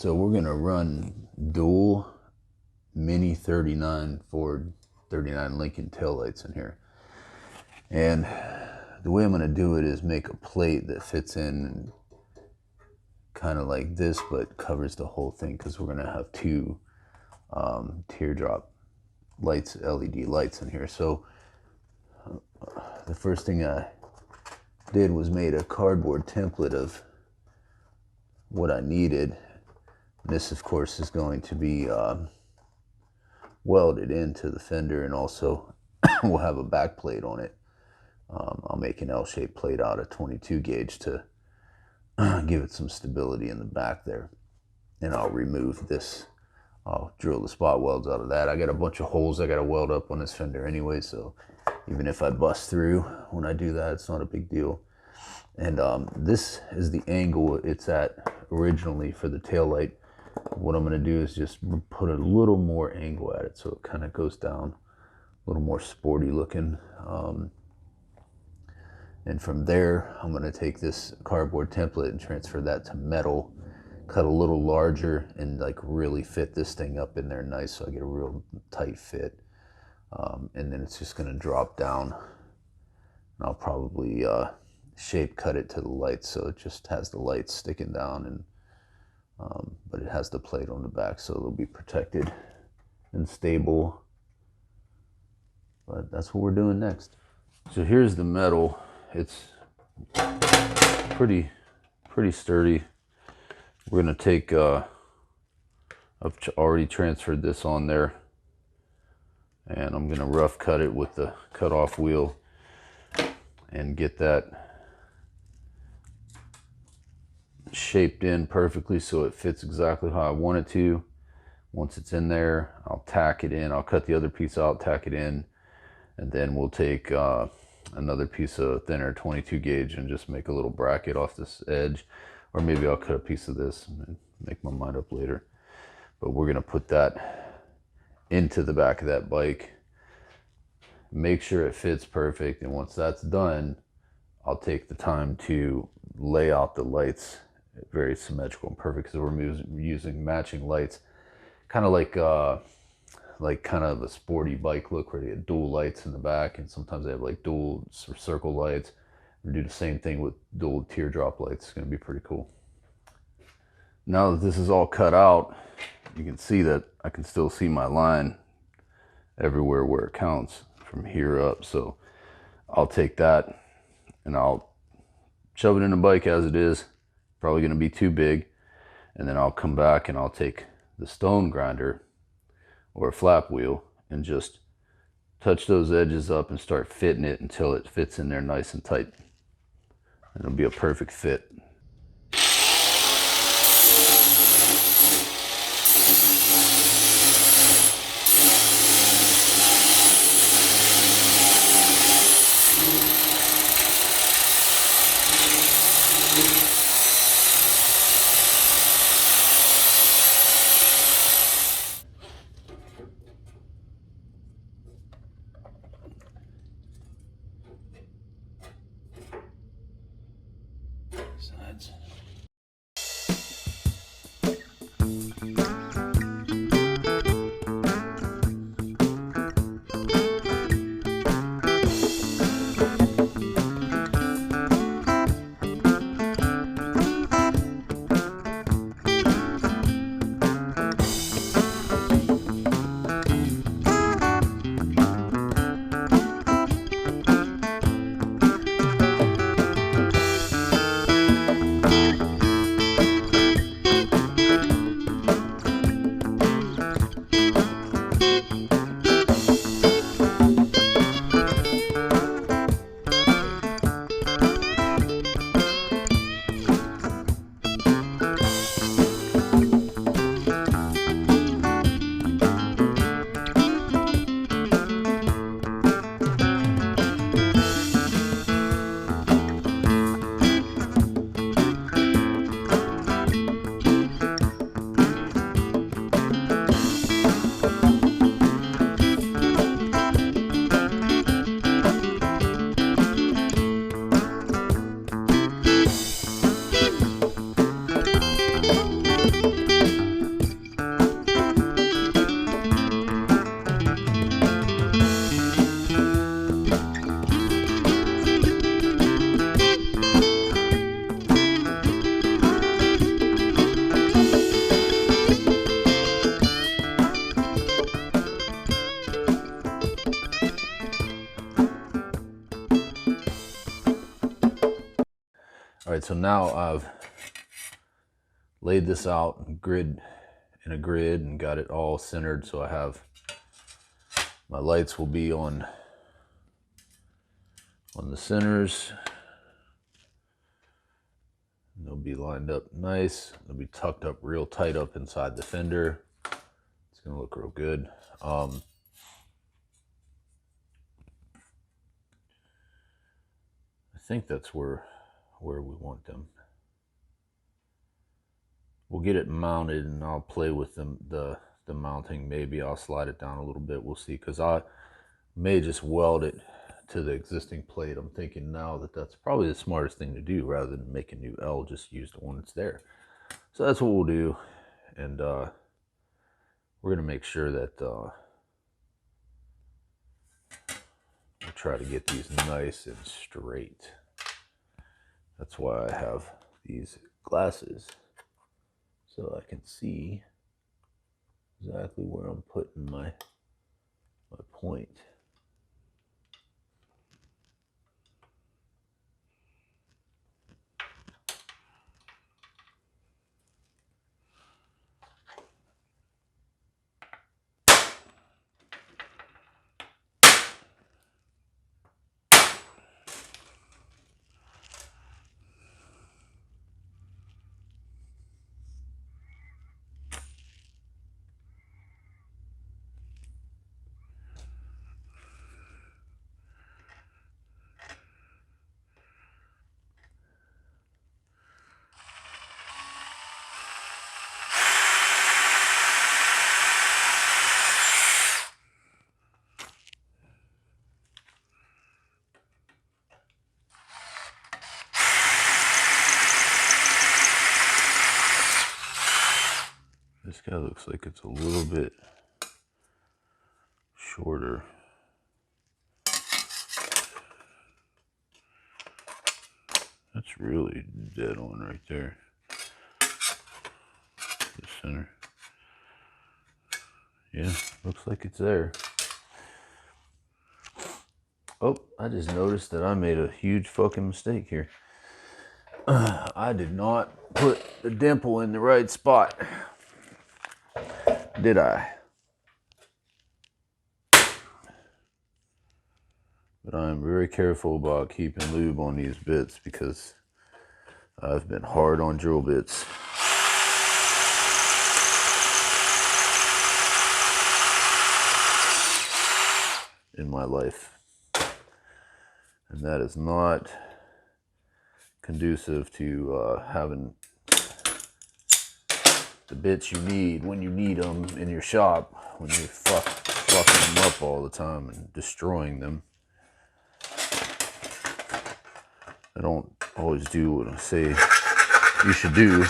So we're gonna run dual Mini 39 Ford 39 Lincoln taillights in here. And the way I'm gonna do it is make a plate that fits in kind of like this, but covers the whole thing, because we're gonna have two teardrop lights, LED lights in here. So the first thing I did was made a cardboard template of what I needed. This, of course, is going to be welded into the fender, and also we'll have a back plate on it. I'll make an L-shaped plate out of 22 gauge to give it some stability in the back there. And I'll remove this. I'll drill the spot welds out of that. I got a bunch of holes I got to weld up on this fender anyway, so even if I bust through when I do that, it's not a big deal. And this is the angle it's at originally for the tail light. What I'm going to do is just put a little more angle at it, so it kind of goes down a little more sporty looking. And from there, I'm going to take this cardboard template and transfer that to metal, cut a little larger, and like really fit this thing up in there nice, so I get a real tight fit. And then it's just going to drop down, and I'll probably shape cut it to the lights, so it just has the lights sticking down, and but it has the plate on the back, so it'll be protected and stable. But that's what we're doing next. So here's the metal. It's pretty sturdy. We're gonna take I've already transferred this on there, and I'm gonna rough cut it with the cut-off wheel and get that shaped in perfectly so it fits exactly how I want it to. Once it's in there, I'll tack it in. I'll cut the other piece out, tack it in, and then we'll take another piece of thinner 22 gauge and just make a little bracket off this edge. Or maybe I'll cut a piece of this and make my mind up later. But we're gonna put that into the back of that bike, make sure it fits perfect, and once that's done, I'll take the time to lay out the lights very symmetrical and perfect, because we're using matching lights, kind of like kind of a sporty bike look where they have dual lights in the back, and sometimes they have like dual circle lights. We do the same thing with dual teardrop lights. It's going to be pretty cool. Now that this is all cut out, you can see that I can still see my line everywhere where it counts from here up. So I'll take that and I'll shove it in the bike as it is. Probably going to be too big. And then I'll come back and I'll take the stone grinder or a flap wheel and just touch those edges up and start fitting it until it fits in there nice and tight. It'll be a perfect fit. Sides. right, so now I've laid this out in a grid and got it all centered, so I have my lights will be on the centers. And they'll be lined up nice. They'll be tucked up real tight up inside the fender. It's gonna look real good. I think that's where we want them. We'll get it mounted and I'll play with them, the mounting. Maybe I'll slide it down a little bit. We'll see, because I may just weld it to the existing plate. I'm thinking now that that's probably the smartest thing to do, rather than make a new L, just use the one that's there. So that's what we'll do. And we're gonna make sure that we'll try to get these nice and straight. That's why I have these glasses, so I can see exactly where I'm putting my point. This guy looks like it's a little bit shorter. That's really dead on right there. The center. Yeah, looks like it's there. Oh, I just noticed that I made a huge fucking mistake here. I did not put the dimple in the right spot. Did I? But I'm very careful about keeping lube on these bits, because I've been hard on drill bits. In my life. And that is not conducive to having the bits you need when you need them in your shop, when you're fucking them up all the time and destroying them. I don't always do what I say you should do.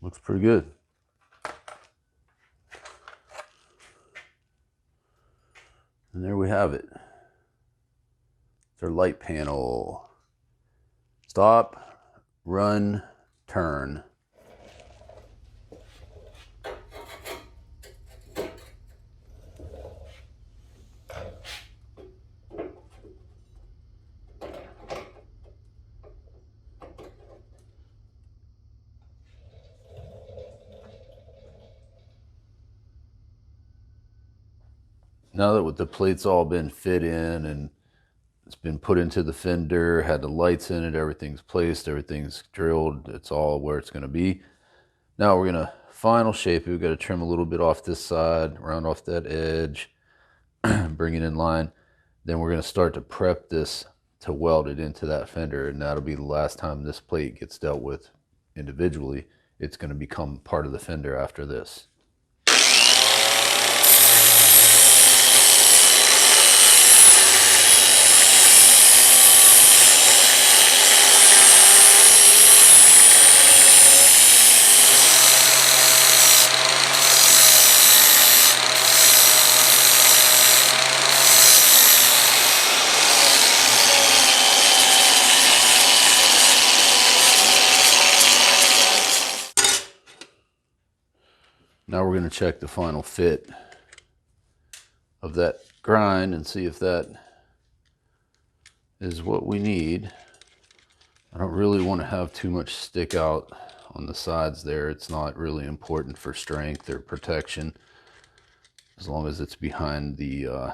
Looks pretty good. And there we have it. It's our light panel. Stop, run, turn. Now that with the plates all been fit in and it's been put into the fender, had the lights in it, everything's placed, everything's drilled, it's all where it's going to be. Now we're going to final shape it. We've got to trim a little bit off this side, round off that edge, bring it in line. Then we're going to start to prep this to weld it into that fender, and that'll be the last time this plate gets dealt with individually. It's going to become part of the fender after this. Now we're going to check the final fit of that grind and see if that is what we need. I don't really want to have too much stick out on the sides there. It's not really important for strength or protection, as long as it's behind the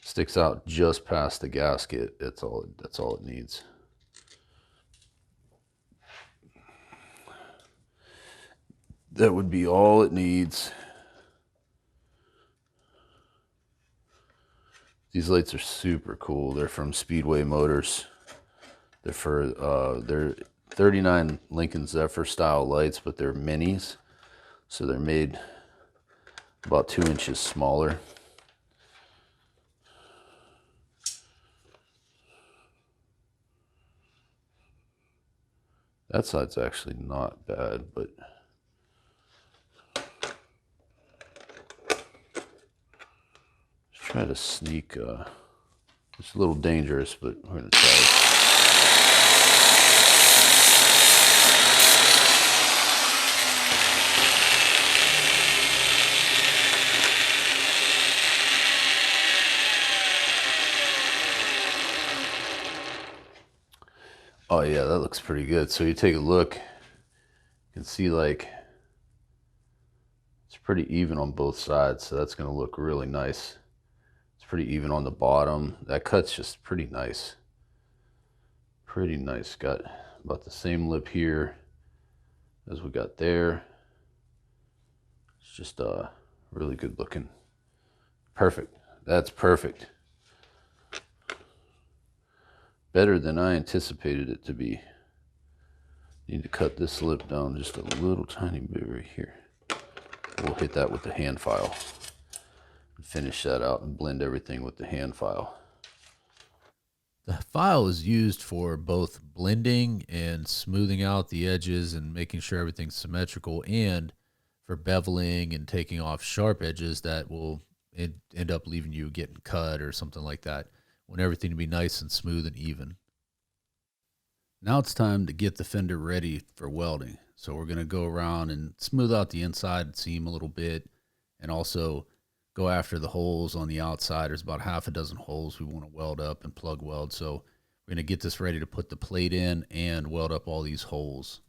sticks out just past the gasket. That's all it needs. That would be all it needs. These lights are super cool. They're from Speedway Motors. They're 39 Lincoln Zephyr style lights, but they're minis, so they're made about 2 inches smaller. That side's actually not bad, but try to sneak, it's a little dangerous, but we're going to try it. Oh yeah, that looks pretty good. So you take a look, you can see like it's pretty even on both sides, so that's going to look really nice. Pretty even on the bottom. That cut's just pretty nice. Pretty nice. Got about the same lip here as we got there. It's just really good looking. Perfect. That's perfect. Better than I anticipated it to be. Need to cut this lip down just a little tiny bit right here. We'll hit that with the hand file. Finish that out and blend everything with the hand file. The file is used for both blending and smoothing out the edges and making sure everything's symmetrical, and for beveling and taking off sharp edges that will end up leaving you getting cut or something like that. Want everything to be nice and smooth and even. Now it's time to get the fender ready for welding. So we're going to go around and smooth out the inside seam a little bit, and also go after the holes on the outside. There's about half a dozen holes we want to weld up and plug weld. So we're going to get this ready to put the plate in and weld up all these holes.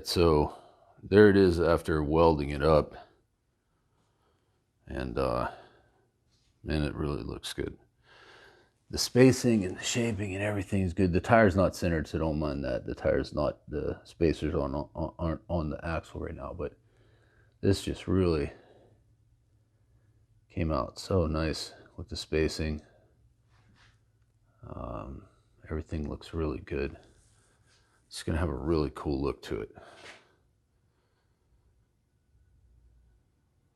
So there it is after welding it up, and man, it really looks good. the spacing and the shaping and everything is good. The tire's not centered, so don't mind that. The tire's not, the spacers aren't on the axle right now, but this just really came out so nice with the spacing. Everything looks really good. It's going to have a really cool look to it.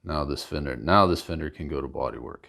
Now this fender can go to bodywork.